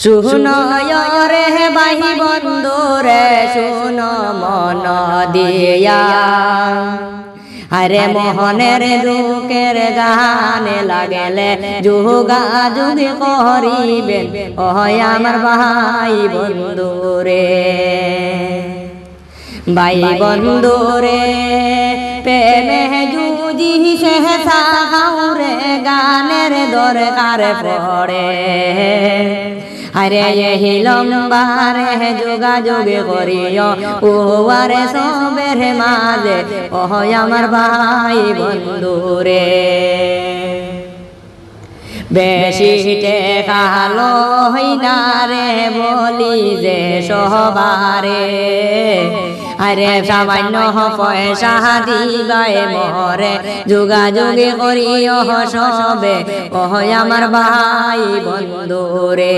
শুনো রে ভাই বন্ধু রে শুনো মন দিয়া, আরে মোহনের দুঃখের গানে লাগলে যুগা যুগে করিবেন ও আমার ভাই বন্ধু রে। ভাই বন্ধু রে প্রেমে যুজি সেহসা রে গানের দরকার পড়ে, আরে এই লম্বারে যোগাযোগে করিও ও আরে সবের মাঝে ও আমার ভাই বন্ধু রে। বেশি টেকালো হইনা রে বলি যে সবারে, আরে সামান্য পয়সা দিবাই মরে যোগাযোগে করিও সবে ও আমার ভাই বন্ধু রে।